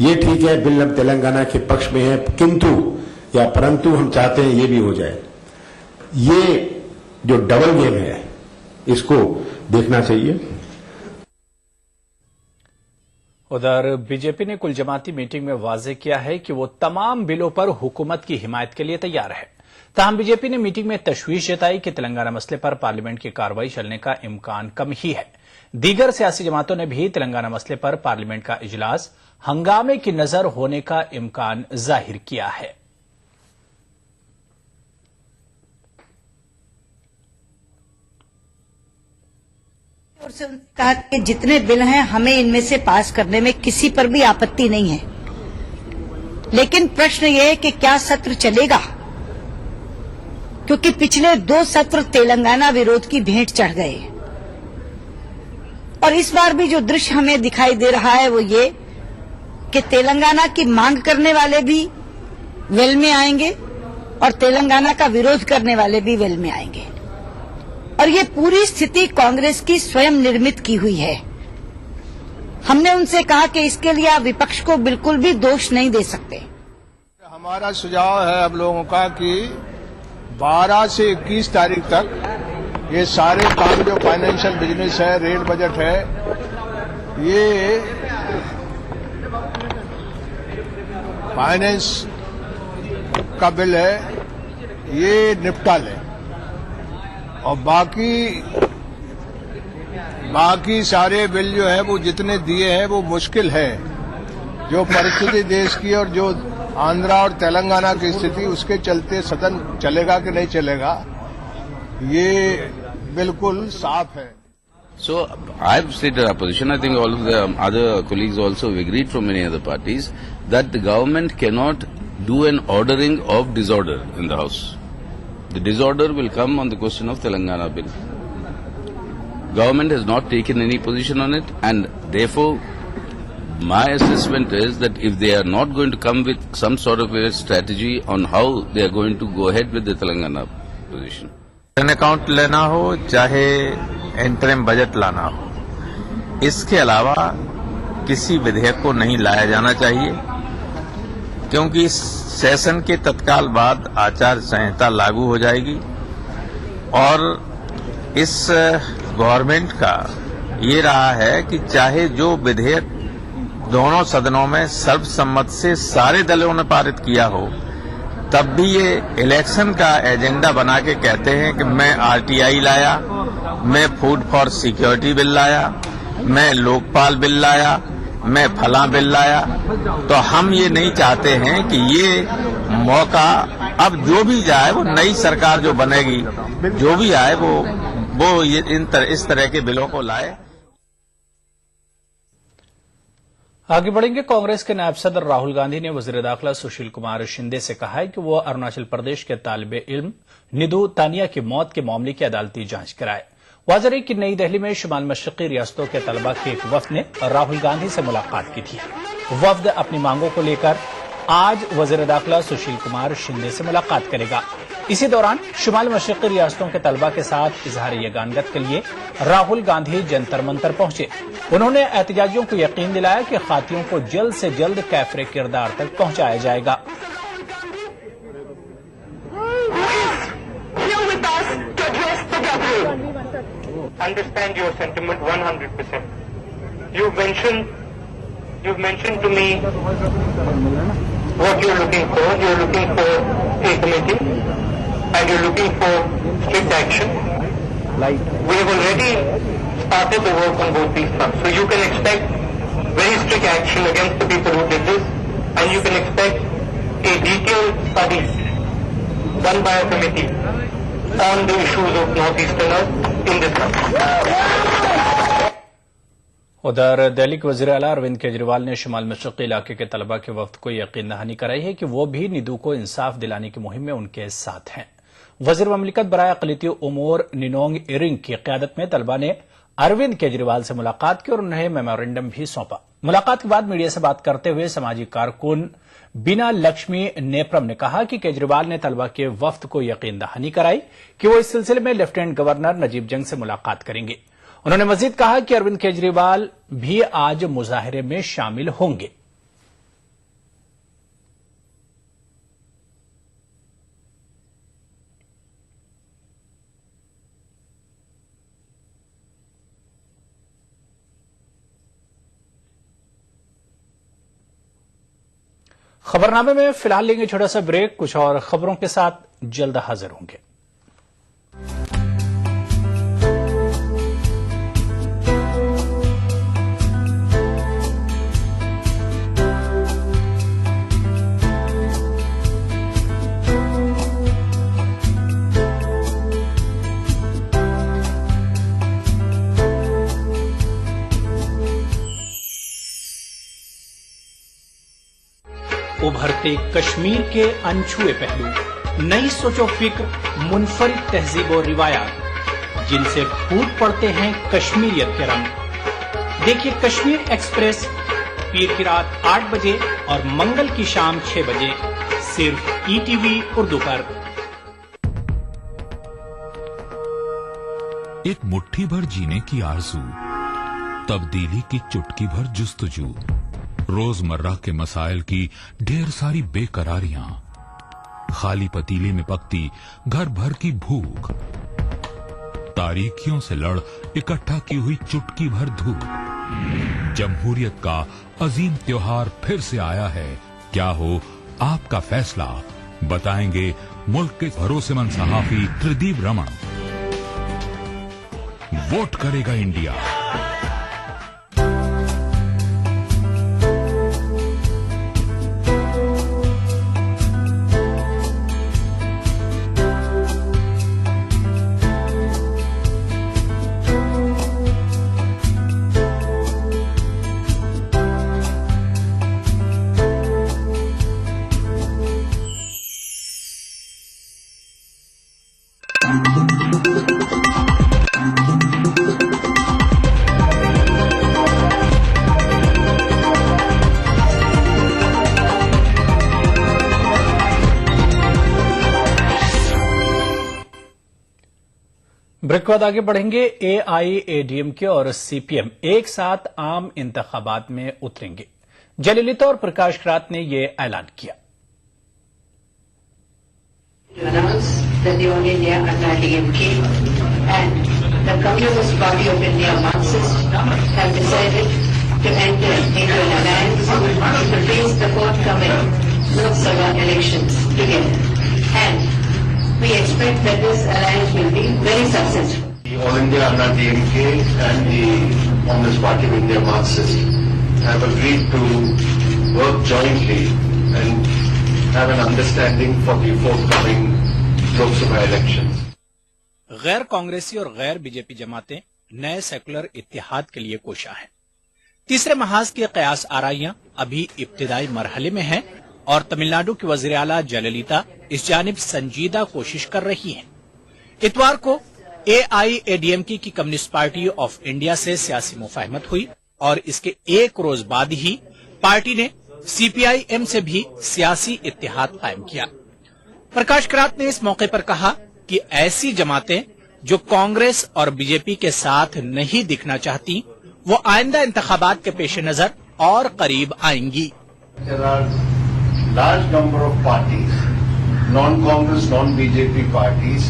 ये ठीक है, बिल अब तेलंगाना के पक्ष में है, किंतु या परंतु हम चाहते हैं ये भी हो जाए। ये जो डबल गेम है इसको देखना चाहिए। उधर बीजेपी ने कुल जमाती मीटिंग में वाजे किया है कि वो तमाम बिलों पर हुकूमत की हिमायत के लिए तैयार है। ताहम बीजेपी ने मीटिंग में तशवीश जताई कि तेलंगाना मसले पर पार्लियामेंट की कार्रवाई चलने का इम्कान कम ही है। दीगर सियासी जमातों ने भी तेलंगाना मसले पर पार्लियामेंट का इजलास हंगामे की नजर होने का इम्कान जाहिर किया है। और से कहा कि जितने बिल हैं हमें इनमें से पास करने में किसी पर भी आपत्ति नहीं है, लेकिन प्रश्न ये है कि क्या सत्र चलेगा, क्योंकि पिछले 2 सत्र तेलंगाना विरोध की भेंट चढ़ गए और इस बार भी जो दृश्य हमें दिखाई दे रहा है वो ये कि तेलंगाना की मांग करने वाले भी वेल में आएंगे और तेलंगाना का विरोध करने वाले भी वेल में आएंगे। और ये पूरी स्थिति कांग्रेस की स्वयं निर्मित की हुई है। हमने उनसे कहा कि इसके लिए आप विपक्ष को बिल्कुल भी दोष नहीं दे सकते। हमारा सुझाव है हम लोगों का कि 12 से 21 तारीख तक ये सारे काम जो फाइनेंशियल बिजनेस है, रेल बजट है, ये फाइनेंस का बिल है, ये निपटा लें और बाकी सारे बिल जो है वो जितने दिए हैं वो मुश्किल है। जो परिस्थिति देश की और जो आंध्रा और तेलंगाना की स्थिति, उसके चलते सदन चलेगा कि नहीं चलेगा ये बिल्कुल साफ है। So I've stated our position. I think all of the other colleagues also have agreed from many other parties that the government cannot do an ordering of disorder in the House. The disorder will come on the question of Telangana bill. Government has not taken any position on it, and therefore my assessment is that if they are not going to come with some sort of a strategy on how they are going to go ahead with the Telangana position. Account लेना हो चाहे interim budget लाना हो, इसके अलावा किसी विधेयक को नहीं लाया जाना चाहिए, क्योंकि इस सेशन के तत्काल बाद आचार संहिता लागू हो जाएगी और इस गवर्नमेंट का ये रहा है कि चाहे जो विधेयक दोनों सदनों में सर्वसम्मत से सारे दलों ने पारित किया हो, तब भी ये इलेक्शन का एजेंडा बना के कहते हैं कि मैं आरटीआई लाया, मैं फूड फॉर सिक्योरिटी बिल लाया, मैं लोकपाल बिल लाया, मैं फला बिल लाया। तो हम ये नहीं चाहते हैं कि ये मौका अब जो भी जाए, वो नई सरकार जो बनेगी, जो भी आए वो इस तरह के बिलों को लाए। आगे बढ़ेंगे। कांग्रेस के नायब सदर राहुल गांधी ने वजीर दाखिला सुशील कुमार शिंदे से कहा है कि वो अरुणाचल प्रदेश के तालिब इल्म निधु तानिया की मौत के मामले की अदालती जांच कराए। वाज़ेह है कि नई दिल्ली में शुमाल मशरकी रियासतों के तलबा के एक वफ्द ने राहुल गांधी से मुलाकात की थी। वफ्द अपनी मांगों को लेकर आज वजीर दाखिला सुशील कुमार शिंदे से मुलाकात करेगा। इसी दौरान शुमाल मशरकी रियासतों के तलबा के साथ इजहार यगानत के लिए राहुल गांधी जंतर मंतर पहुंचे। उन्होंने एहतजाजियों को यकीन दिलाया कि खातियों को जल्द से जल्द कैफरे किरदार तक पहुंचाया जाएगा। Understand your sentiment 100%. You've mentioned to me what you're looking for. You're looking for a committee and you're looking for strict action. We have already started the work on both these fronts. So you can expect very strict action against the people who did this, and you can expect a detailed study done by a committee on the issues of northeasterners in this country. उधर दिल्ली के वजीर आला अरविंद केजरीवाल ने शुमाल मशरकी इलाके के तलबा के वफ्द को यकीन दहानी कराई है कि वो भी निधु को इंसाफ दिलाने की मुहिम में उनके साथ हैं। वजीर ममलिकत बराए अक़लियती उमूर निनोंग इरिंग की क़यादत में तलबा ने अरविंद केजरीवाल से मुलाकात की और उन्हें मेमोरेंडम भी सौंपा। मुलाकात के बाद मीडिया से बात करते हुए समाजी कारकुन बीना लक्ष्मी नेप्रम ने कहा कि केजरीवाल ने तलबा के वफ्द को यकीन दहानी कराई कि वो इस सिलसिले में लेफ्टिनेंट गवर्नर नजीब जंग से मुलाकात करेंगे। उन्होंने मजीद कहा कि अरविंद केजरीवाल भी आज मुजाहिरे में शामिल होंगे। खबरनामे में फिलहाल लेंगे छोटा सा ब्रेक, कुछ और खबरों के साथ जल्द हाजिर होंगे। उभरते कश्मीर के अनछुए पहलू, नई सोचो फिक्र, मुनफरिद तहजीब और रिवायात जिनसे फूट पड़ते हैं कश्मीरियत के रंग। देखिए कश्मीर एक्सप्रेस पीर की रात 8 बजे और मंगल की शाम 6 बजे सिर्फ ईटीवी उर्दू पर। एक मुट्ठी भर जीने की आरज़ू, तब्दीली की चुटकी भर जुस्तजू, रोजमर्रा के मसाइल की ढेर सारी बेकरारियां, खाली पतीले में पकती घर भर की भूख, तारीकियों से लड़ इकट्ठा की हुई चुटकी भर धूप। जमहूरियत का अजीम त्योहार फिर से आया है, क्या हो आपका फैसला, बताएंगे मुल्क के भरोसेमंद सहाफी त्रिदीप रमण। वोट करेगा इंडिया। ब्रेक के बाद आगे बढ़ेंगे। एआईएडीएमके और सीपीएम एक साथ आम इंतखाबात में उतरेंगे। जयललिता और प्रकाश करात ने यह ऐलान किया। That the All India Anti-DMK and the Communist Party of India Marxist have decided to enter into an alliance to face the forthcoming Lok Sabha elections together. And we expect that this alliance will be very successful. The All India Anti-DMK and the Communist Party of India Marxist have agreed to work jointly and have an understanding for the forthcoming Lok Sabha elections. गैर कांग्रेसी और गैर BJP जमातें नए secular इत्तेहाद के लिए कोशा हैं। तीसरे महाज की कयास आराइयां अभी इब्तिदाई मरहले में हैं और तमिलनाडु की वजीर आला जयललिता इस जानिब संजीदा कोशिश कर रही हैं। इतवार को एआईएडीएमके की कम्युनिस्ट पार्टी ऑफ इंडिया से सियासी मुफाहमत हुई और इसके एक रोज बाद ही पार्टी ने सीपीआईएम से भी सियासी इत्तेहाद कायम किया। प्रकाश करात ने इस मौके पर कहा कि ऐसी जमातें जो कांग्रेस और बीजेपी के साथ नहीं दिखना चाहती वो आइंदा इंतखाबात के पेश नजर और करीब आएंगी। There are large number of parties, non-Congress, non-BJP parties,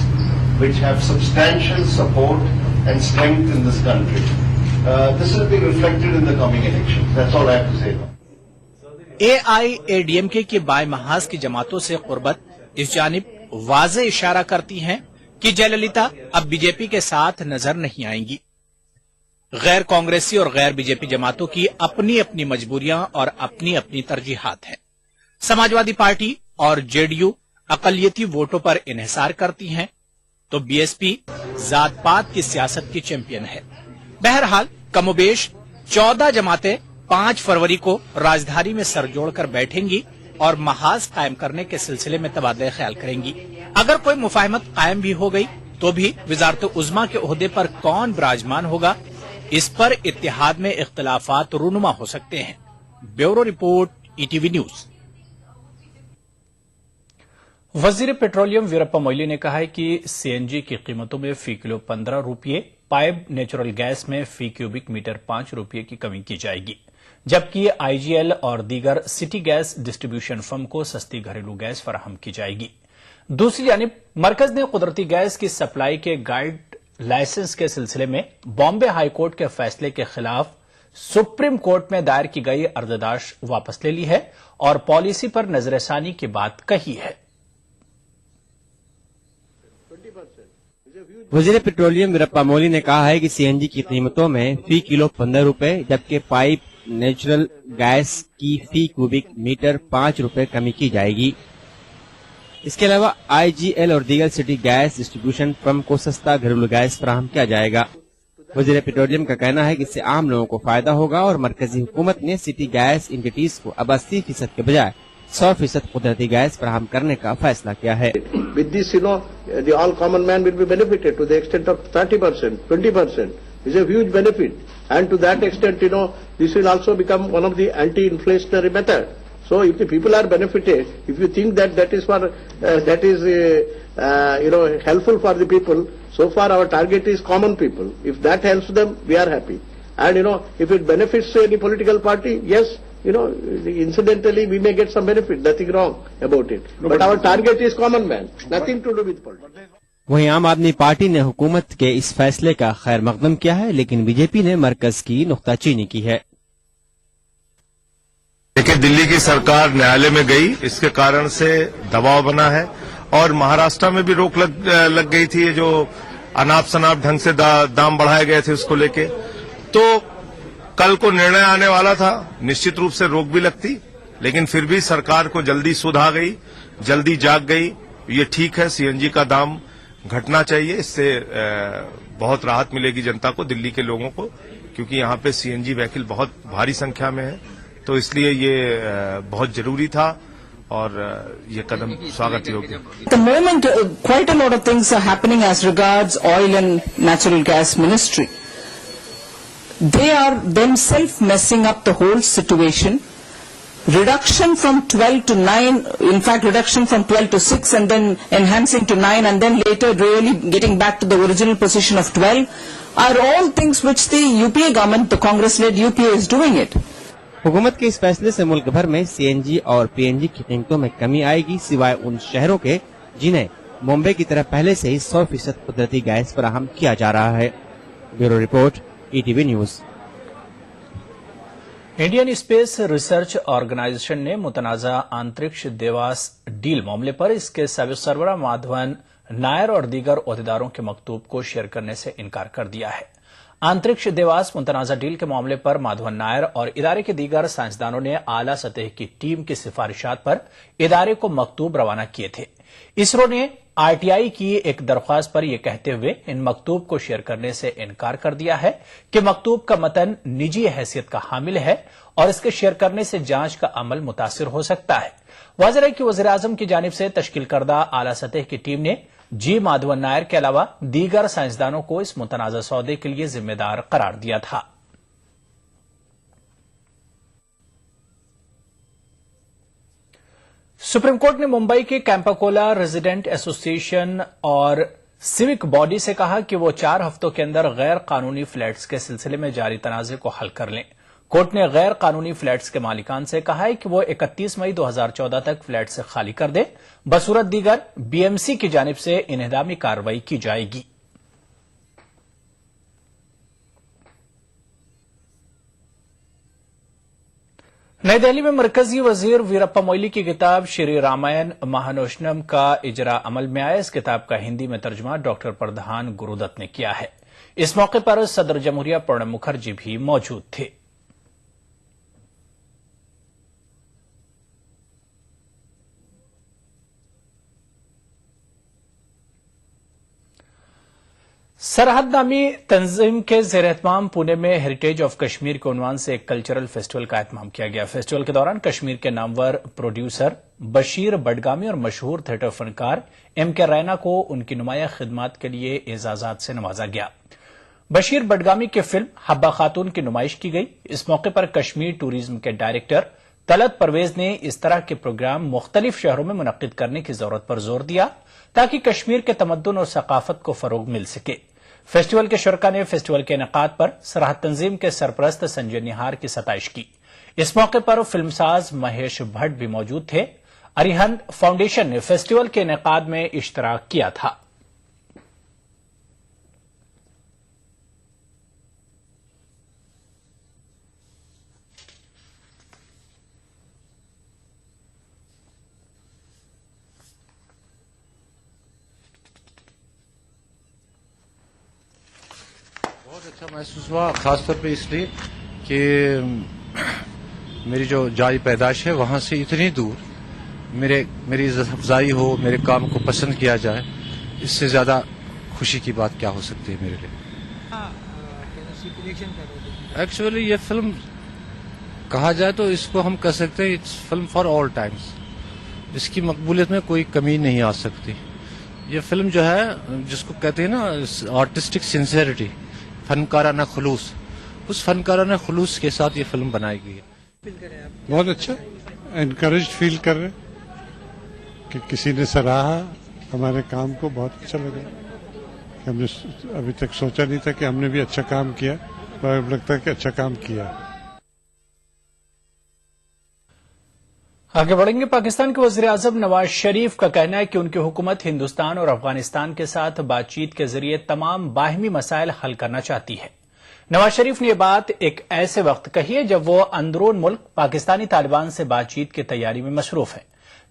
which have substantial support and strength in this country. This will be reflected in the coming elections. That's all I have to say now. AIADMK की बाएं महाज की जमातों से कुर्बत इस जानिब वाज़े इशारा करती हैं कि जयललिता अब बीजेपी के साथ नजर नहीं आएंगी। गैर कांग्रेसी और गैर बीजेपी जमातों की अपनी अपनी मजबूरियां और अपनी अपनी तरजीहात हैं। समाजवादी पार्टी और जेडीयू अकलियती वोटों पर इन्हिसार करती हैं, तो बीएसपी जात पात की सियासत की चैंपियन है। बहरहाल कमोबेश 14 जमातें 5 फरवरी को राजधानी में सर जोड़कर बैठेंगी और महाज कायम करने के सिलसिले में तबादला ख्याल करेंगी। अगर कोई मुफाहमत कायम भी हो गई तो भी वजारत उज़्मा के ओहदे पर कौन विराजमान होगा, इस पर इत्तेहाद में इख्तिलाफात रूनुमा हो सकते हैं। Bureau report, ETV news. वजीर पेट्रोलियम वीरप्पा मोइली ने कहा है कि सीएनजी की कीमतों में फी किलो 15 रुपये, पाइप नेचुरल गैस में फी क्यूबिक मीटर 5 रुपये की कमी की जाएगी, जबकि आईजीएल और दीगर सिटी गैस डिस्ट्रीब्यूशन फर्म को सस्ती घरेलू गैस फराहम की जाएगी। दूसरी जानिब मरकज ने कुदरती गैस की सप्लाई के गाइड लाइसेंस के सिलसिले में बॉम्बे हाईकोर्ट के फैसले के खिलाफ सुप्रीम कोर्ट में दायर की गई अर्जदाश वापस ले ली है और पॉलिसी पर नजरसानी की बात कही है। वजीर पेट्रोलियम वीरप्पा मोइली ने कहा है कि सीएनजी की कीमतों में फी किलो 15 रुपए जबकि पाइप नेचुरल गैस की फी क्यूबिक मीटर 5 रुपए कमी की जाएगी। इसके अलावा आईजीएल और दीगर सिटी गैस डिस्ट्रीब्यूशन फर्म को सस्ता घरेलू गैस फराहम किया जाएगा। वजीर पेट्रोलियम का कहना है कि इससे आम लोगों को फायदा होगा और मरकजी हुकूमत ने सिटी गैस एंटिटीज को अब 80% के बजाय 100% कुदरती गैस फराहम करने का फैसला किया है। With this, the all common man will be benefited to the extent of 30%, 20%. It's a huge benefit. And to that extent, this will also become one of the anti-inflationary method. So if the people are benefited, if you think that that is helpful for the people, so far our target is common people. If that helps them, we are happy. And if it benefits any political party, yes, incidentally we may get some benefit, nothing wrong about it. But our target is common man, nothing to do with politics. वहीं आम आदमी party ने हुकूमत के इस फैसले का खैर मकदम किया है, लेकिन बीजेपी ने मरकज की नुक्ताचीनी की है। देखिए, दिल्ली की सरकार न्यायालय में गई, इसके कारण से दबाव बना है और महाराष्ट्र में भी रोक लग गई थी, जो अनाप शनाप ढंग से दाम बढ़ाए गए थे उसको लेके। तो कल को निर्णय आने वाला था, निश्चित रूप से रोक भी लगती, लेकिन फिर भी सरकार को जल्दी सुध आ गई, जल्दी जाग गई। ये ठीक है, सीएनजी का दाम घटना चाहिए, इससे बहुत राहत मिलेगी जनता को, दिल्ली के लोगों को, क्योंकि यहाँ पे सीएनजी व्हीकल बहुत भारी संख्या में है, तो इसलिए ये बहुत जरूरी था और ये कदम स्वागत योग्य। The moment quite a lot of things are happening as regards oil and natural gas ministry. They are themselves messing up the whole situation. Reduction from 12 to 9, in fact reduction from 12 to 6 and then enhancing to 9 and then later really getting back to the original position of 12 are all things which the UPA government, the Congress-led UPA is doing it. हुकूमत के इस फैसले से मुल्क भर में CNG और PNG की कीमतों में कमी आएगी, सिवाय उन शहरों के जिन्हें मुंबई की तरह पहले से ही 100% कुदरती गैस फराहम किया जा रहा है। Bureau report, ETV news. Indian Space Research Organisation ने मुतनाज़ा अंतरिक्ष देवास डील मामले पर इसके सरबराह माधवन नायर और दीगर ओहदेदारों के मकतूब को शेयर करने से इनकार कर दिया है। अंतरिक्ष देवास मुतनाज़ा डील के मामले पर माधवन नायर और इदारे के दीगर साइंसदानों ने आला सतह की टीम की सिफारिशात पर इदारे को मकतूब रवाना किए थे। इसरो ने आरटीआई की एक दरख्वास्त पर यह कहते हुए इन मकतूब को शेयर करने से इनकार कर दिया है कि मकतूब का मतन निजी हैसियत का हामिल है और इसके शेयर करने से जांच का अमल मुतासिर हो सकता है। वाज़ेह है कि वज़ीर-ए-आज़म की जानिब से तश्कील करदा आला सतह की टीम ने जी माधवन नायर के अलावा दीगर साइंसदानों को इस मुतनाज़ा सौदे के लिए जिम्मेदार करार दिया था। सुप्रीम कोर्ट ने मुंबई के कैंपाकोला रेजिडेंट एसोसिएशन और सिविक बॉडी से कहा कि वो 4 हफ्तों के अंदर गैर कानूनी फ्लैट्स के सिलसिले में जारी तनाज़े को हल कर लें। कोर्ट ने गैर कानूनी फ्लैट्स के मालिकान से कहा है कि वो 31 मई 2014 तक फ्लैट से खाली कर दे, बसूरत दीगर बीएमसी की जानिब से इन्हदामी कार्रवाई की जाएगी। नई दिल्ली में मरकजी वजीर वीरप्पा मोइली की किताब श्री रामायण महानोशनम का इजरा अमल में आया। इस किताब का हिंदी में तर्जुमा डॉक्टर प्रधान गुरुदत्त ने किया है। इस मौके पर सदर जमहूरिया प्रणब मुखर्जी भी मौजूद थे। सरहद नामी तंजीम के ज़ेर एहतमाम पुणे में हेरिटेज ऑफ कश्मीर के उन्वान से एक कल्चरल फेस्टिवल का एहतमाम किया गया। फेस्टिवल के दौरान कश्मीर के नामवर प्रोड्यूसर बशीर बडगामी और मशहूर थिएटर फनकार M.K. रैना को उनकी नुमाया खिदमत के लिए एजाजात से नवाजा गया। बशीर बडगामी की फिल्म हब्बा खातून की नुमाइश की गई। इस मौके पर कश्मीर टूरिज्म के डायरेक्टर तलत परवेज ने इस तरह के प्रोग्राम मुख्तलिफ शहरों में मुनक्किद करने की जरूरत पर जोर दिया ताकि कश्मीर के तमद्दुन और सकाफत को फरोग मिल सके। फेस्टिवल के शुरका ने फेस्टिवल के इनेकाद पर सरहद तंजीम के सरपरस्त संजय निहार की सताइश की। इस मौके पर फिल्मसाज महेश भट्ट भी मौजूद थे। अरिहंत फाउंडेशन ने फेस्टिवल के इनेकाद में इश्तराक किया था। बहुत अच्छा महसूस हुआ, खासतौर पे इसलिए कि मेरी जो जाई पैदाइश है वहां से इतनी दूर मेरी इज्जत अफजाई हो, मेरे काम को पसंद किया जाए, इससे ज्यादा खुशी की बात क्या हो सकती है मेरे लिए। एक्चुअली ये फिल्म कहा जाए तो इसको हम कह सकते हैं it's film for all times. इसकी मकबूलियत में कोई कमी नहीं आ सकती। ये फिल्म जो है जिसको कहते हैं ना आर्टिस्टिक सिंसियरिटी, फनकाराना खुलूस, उस फनकाराना खुलूस के साथ ये फिल्म बनाई गई है। बहुत अच्छा, एनकरेज फील कर रहे कि किसी ने सराहा हमारे काम को, बहुत अच्छा लगा। हमने अभी तक सोचा नहीं था कि हमने भी अच्छा काम किया, पर अब लगता है कि अच्छा काम किया। आगे बढ़ेंगे। पाकिस्तान के वज़ीर-ए-आज़म नवाज शरीफ का कहना है कि उनकी हुकूमत हिंदुस्तान और अफगानिस्तान के साथ बातचीत के जरिए तमाम बाहिमी मसाइल हल करना चाहती है। नवाज शरीफ ने यह बात एक ऐसे वक्त कही है जब वो अंदरून मुल्क पाकिस्तानी तालिबान से बातचीत की तैयारी में मसरूफ है।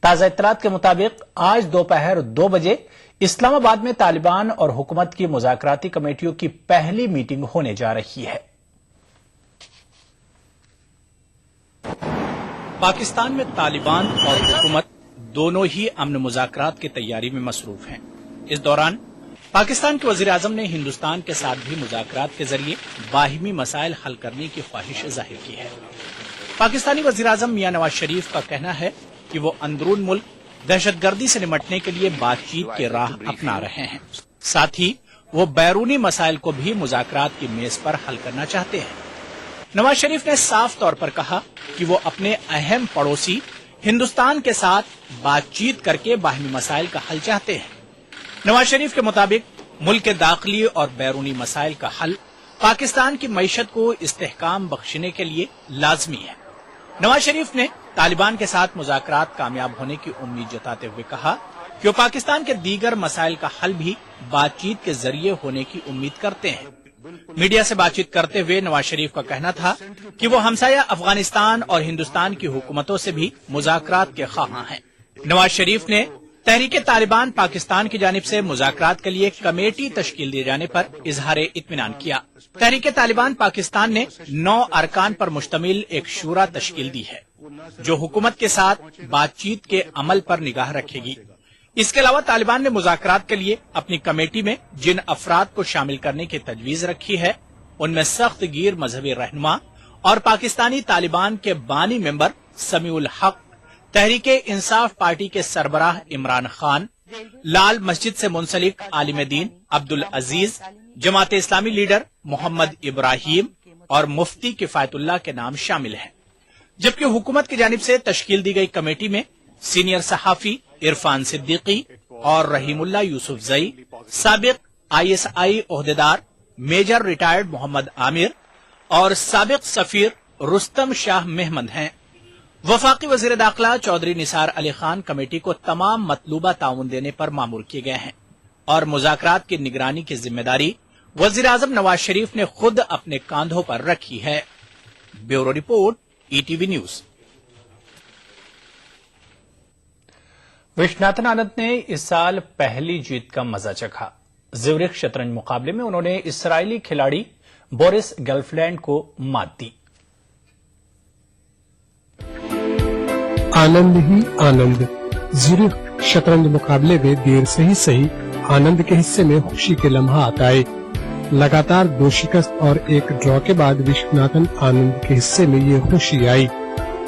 ताजा इत्तलात के मुताबिक आज दोपहर 2 बजे इस्लामाबाद में तालिबान और हुकूमत की मुज़ाकराती कमेटियों की पहली मीटिंग होने जा रही है। पाकिस्तान में तालिबान और हुकूमत दोनों ही अमन मुज़ाकरात की तैयारी में मसरूफ हैं। इस दौरान पाकिस्तान के वज़ीर-ए-आज़म ने हिंदुस्तान के साथ भी मुज़ाकरात के जरिए बाहिमी मसाइल हल करने की ख्वाहिश जाहिर की है। पाकिस्तानी वज़ीर-ए-आज़म मियां नवाज शरीफ का कहना है कि वो अंदरून मुल्क दहशतगर्दी से निपटने के लिए बातचीत की राह अपना रहे हैं। साथ ही वो बैरूनी मसाइल को भी मुज़ाकरात की मेज पर हल करना चाहते हैं। नवाज शरीफ ने साफ तौर पर कहा कि वो अपने अहम पड़ोसी हिंदुस्तान के साथ बातचीत करके बाहिमी मसाइल का हल चाहते हैं। नवाज शरीफ के मुताबिक मुल्क के दाखिली और बैरूनी मसाइल का हल पाकिस्तान की मईशत को इस्तेहकाम बख्शने के लिए लाजमी है। नवाज शरीफ ने तालिबान के साथ मुज़ाकरात कामयाब होने की उम्मीद जताते हुए कहा कि वो पाकिस्तान के दीगर मसाइल का हल भी बातचीत के जरिए होने की उम्मीद करते हैं। मीडिया से बातचीत करते हुए नवाज शरीफ का कहना था कि वो हमसाया अफगानिस्तान और हिंदुस्तान की हुकूमतों से भी मुज़ाकरात के ख्वाह हैं। नवाज शरीफ ने तहरीके तालिबान पाकिस्तान की जानिब से मुज़ाकरात के लिए कमेटी तश्कील दिए जाने पर इजहार इत्मीनान किया। तहरीके तालिबान पाकिस्तान ने 9 अरकान पर मुश्तमिल एक शूरा तश्कील दी है जो हुकूमत के साथ बातचीत के अमल पर निगाह रखेगी। इसके अलावा तालिबान ने मुज़ाकरात के लिए अपनी कमेटी में जिन अफराद को शामिल करने की तजवीज रखी है उनमें सख्त गिर मजहबी रहनुमा और पाकिस्तानी तालिबान के बानी मेंबर समीउल हक, तहरीके इंसाफ पार्टी के सरबराह इमरान खान, लाल मस्जिद से मुंसलिक आलिम दीन अब्दुल अजीज, जमात इस्लामी लीडर मोहम्मद इब्राहिम और मुफ्ती किफायतुल्लाह के नाम शामिल हैं। जबकि हुकूमत की जानिब से तश्कील दी गई कमेटी में सीनियर सहाफी इरफान सिद्दीकी और रहीमुल्लाह यूसुफ जई, साबिक ISI ओहदेदार मेजर रिटायर्ड मोहम्मद आमिर और साबिक सफीर रुस्तम शाह मेहमद हैं। वफाकी वजीर दाखिला चौधरी निसार अली खान कमेटी को तमाम मतलूबा ताउन देने पर मामूर किए गए हैं और मुज़ाकरात की निगरानी की जिम्मेदारी वज़ीर-ए-आज़म नवाज शरीफ ने खुद अपने कांधों पर रखी है। Bureau report, ETV news. Viswanathan Anand ने इस साल पहली जीत का मजा चखा। ज़्यूरिख शतरंज मुकाबले में उन्होंने इसराइली खिलाड़ी बोरिस गेल्फलैंड को मात दी। आनंद ही आनंद। ज़्यूरिख शतरंज मुकाबले में देर से ही सही आनंद के हिस्से में खुशी के लम्हात आए। लगातार 2 शिकस्त और 1 ड्रॉ के बाद विश्वनाथन आनंद के हिस्से में ये खुशी आई।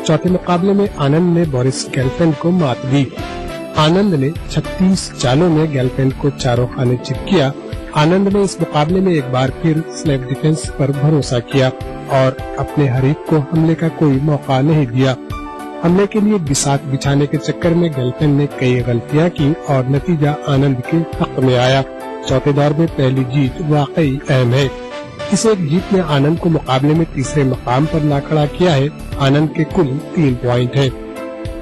चौथे मुकाबले में आनंद ने बोरिस गेल्फलैंड को मात दी। आनंद ने 36 चालों में गेल्फलैंड को चारों खाने चित किया। आनंद ने इस मुकाबले में एक बार फिर सेल्फ डिफेंस पर भरोसा किया और अपने हरीफ को हमले का कोई मौका नहीं दिया। हमले के लिए बिसात बिछाने के चक्कर में गेल्फलैंड ने कई गलतियां की और नतीजा आनंद के हक में आया। चौथे दौर में पहली जीत वाकई अहम है। इस एक जीत ने आनंद को मुकाबले में तीसरे मकाम पर ला खड़ा किया है। आनंद के कुल 3 पॉइंट है।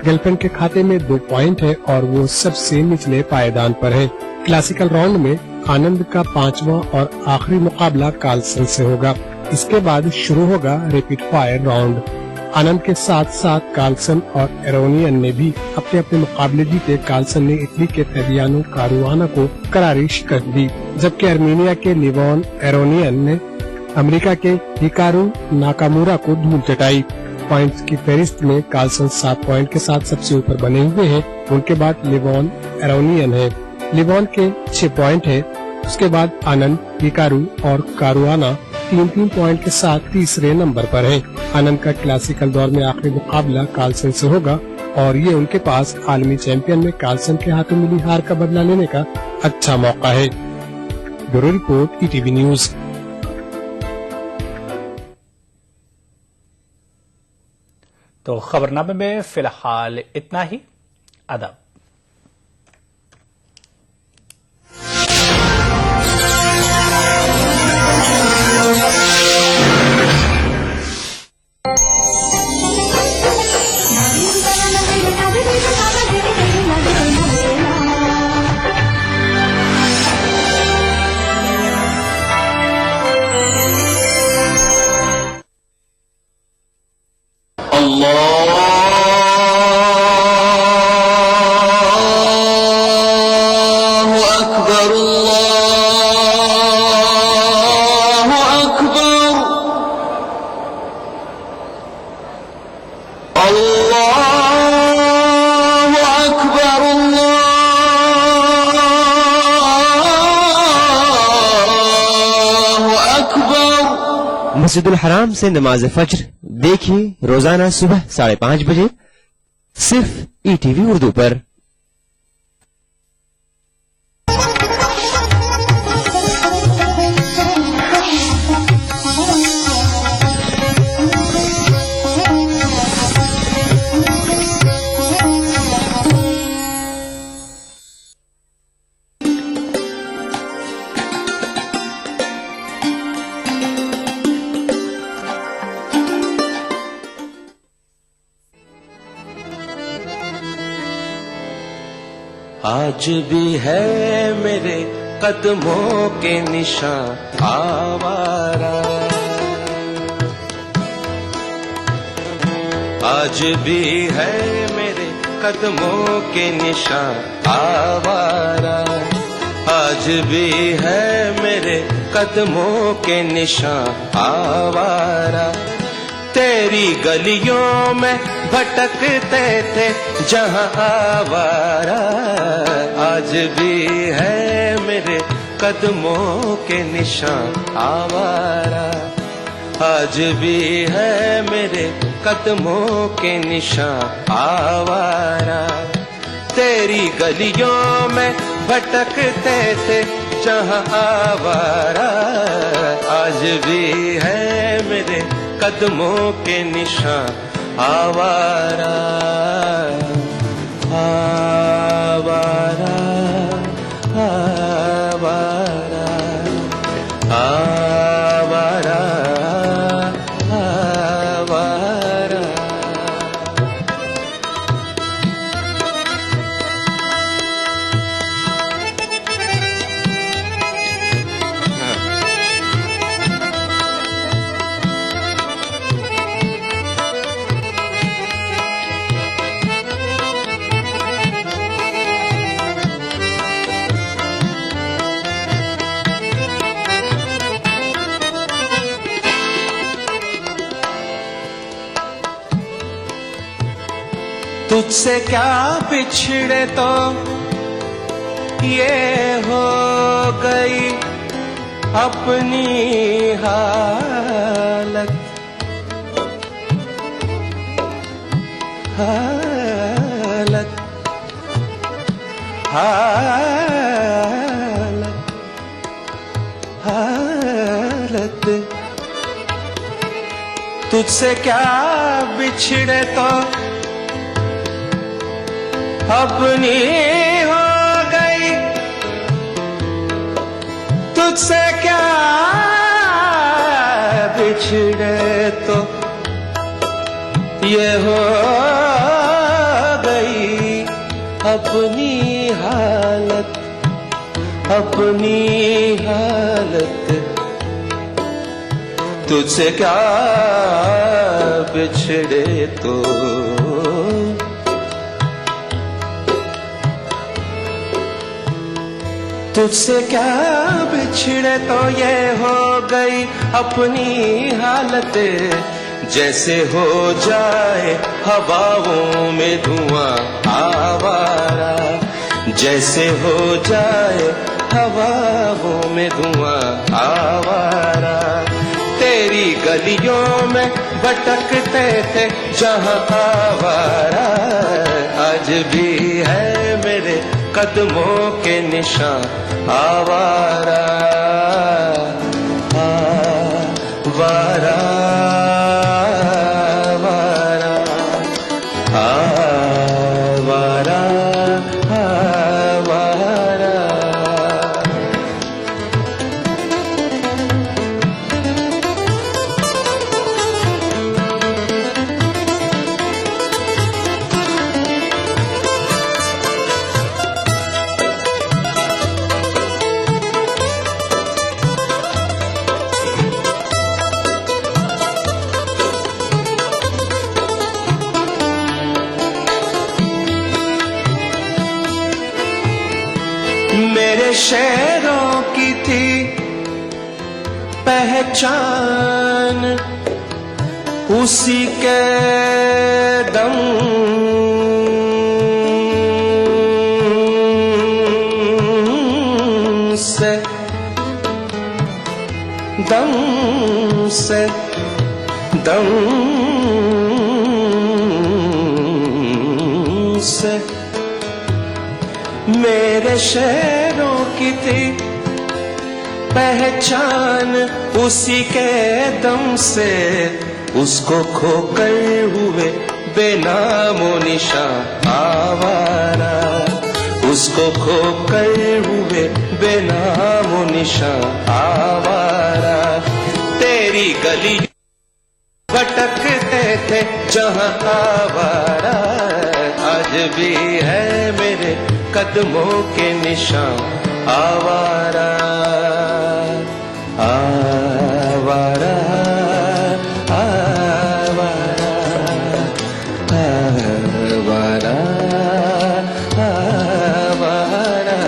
गेल्फलैंड के खाते में 2 पॉइंट है और वो सबसे निचले पायदान पर है। क्लासिकल राउंड में आनंद का 5वां और आखिरी मुकाबला कार्लसन से होगा। इसके बाद शुरू होगा रैपिड फायर राउंड। आनंद के साथ साथ कार्लसन और एरोनियन ने भी अपने अपने मुकाबले जीते। कार्लसन ने इटली के फैबियानो कारुआना को करारी शिकस्त दी, जबकि आर्मेनिया के लिवॉन एरोनियन ने अमेरिका के हिकारू नाकामुरा को धूल चटाई। पॉइंट्स की फहरिस्त में कार्लसन 7 पॉइंट के साथ सबसे ऊपर बने हुए हैं। उनके बाद लिवॉन एरोनियन है। लिवॉन के 6 पॉइंट है। उसके बाद आनंद, हिकारू और कारुआना 3-3 पॉइंट के साथ तीसरे नंबर पर है। आनंद का क्लासिकल दौर में आखिरी मुकाबला कार्लसन से होगा और ये उनके पास आलमी चैंपियन में कार्लसन के हाथों मिली हार का बदला लेने का अच्छा मौका है। Bureau report, ETV news. तो खबरनामे में फिलहाल इतना ही। आदाब। मस्जिदुल हराम से नमाज फज्र देखिए रोजाना सुबह 5:30 बजे सिर्फ ईटीवी उर्दू पर। आज भी है मेरे कदमों के निशान आवारा, आज भी है मेरे कदमों के निशान आवारा, आज भी है मेरे कदमों के निशान आवारा। तेरी गलियों में भटकते थे जहां आवारा, आज भी है मेरे कदमों के निशान आवारा, आज भी है मेरे कदमों के निशान आवारा। तेरी गलियों में भटकते थे जहां आवारा, आज भी है मेरे कदमों के निशान आवारा, आवारा, आवारा, आवारा, आवारा। तुझसे क्या बिछड़े तो ये हो गई अपनी हालत, हालत, हालत, हालत। तुझसे क्या बिछड़े तो अपनी हो गई, तुझसे क्या बिछड़े तो ये हो गई अपनी हालत, अपनी हालत। तुझसे क्या बिछड़े तो तुझसे क्या छिड़े तो ये हो गई अपनी हालत, जैसे हो जाए हवाओं में धुआं आवारा, जैसे हो जाए हवाओं में धुआं आवारा। तेरी गलियों में भटकते थे जहां आवारा, आज भी है मेरे कदमों के निशान आवारा आवारा आवारा आवारा आवारा। मेरे शेरों की थी पहचान, उसी के दम से दम से दम से मेरे शेरों की थी पहचान, उसी के दम से उसको खोकर हुए बेनामो निशान आवारा, उसको खोकर हुए बेनामो निशान आवारा। तेरी गली भटकते थे जहां आवारा, आज भी है मेरे कदमों के निशान आवारा आवारा आवारा आवारा आवारा।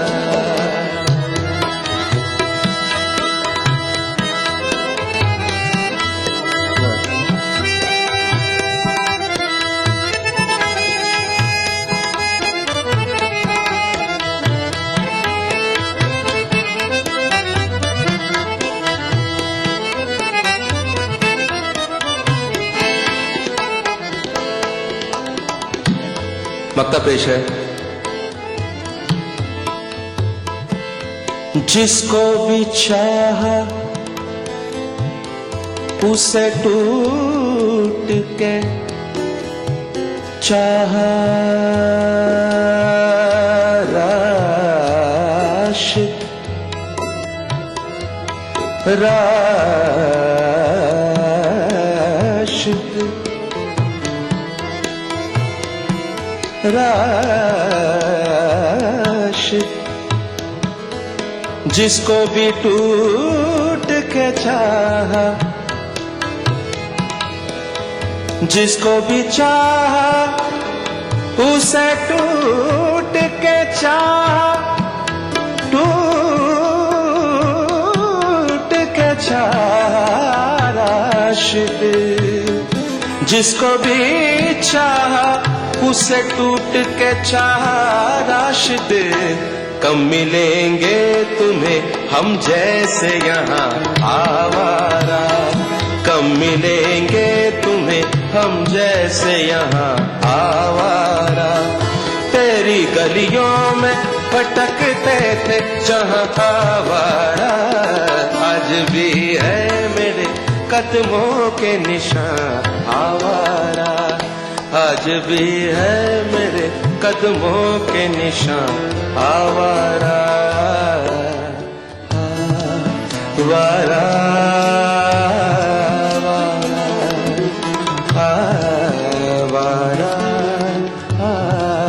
मक्ता पेश है। जिसको भी चाहा उसे टूट के चाहा, राशिद राशिद राशिद। जिसको भी टूट के चाहा, जिसको भी चाहा उसे टूट के चाहा, टूट के चाहा राशिद। जिसको भी चाहा उसे टूट के चाहा राशिद। कम मिलेंगे तुम्हें हम जैसे यहाँ आवारा, कम मिलेंगे तुम्हें हम जैसे यहाँ आवारा। तेरी गलियों में भटकते थे जहाँ आवारा, आज भी है मेरे कदमों के निशान आवारा, आज भी है मेरे कदमों के निशान आवारा आवारा।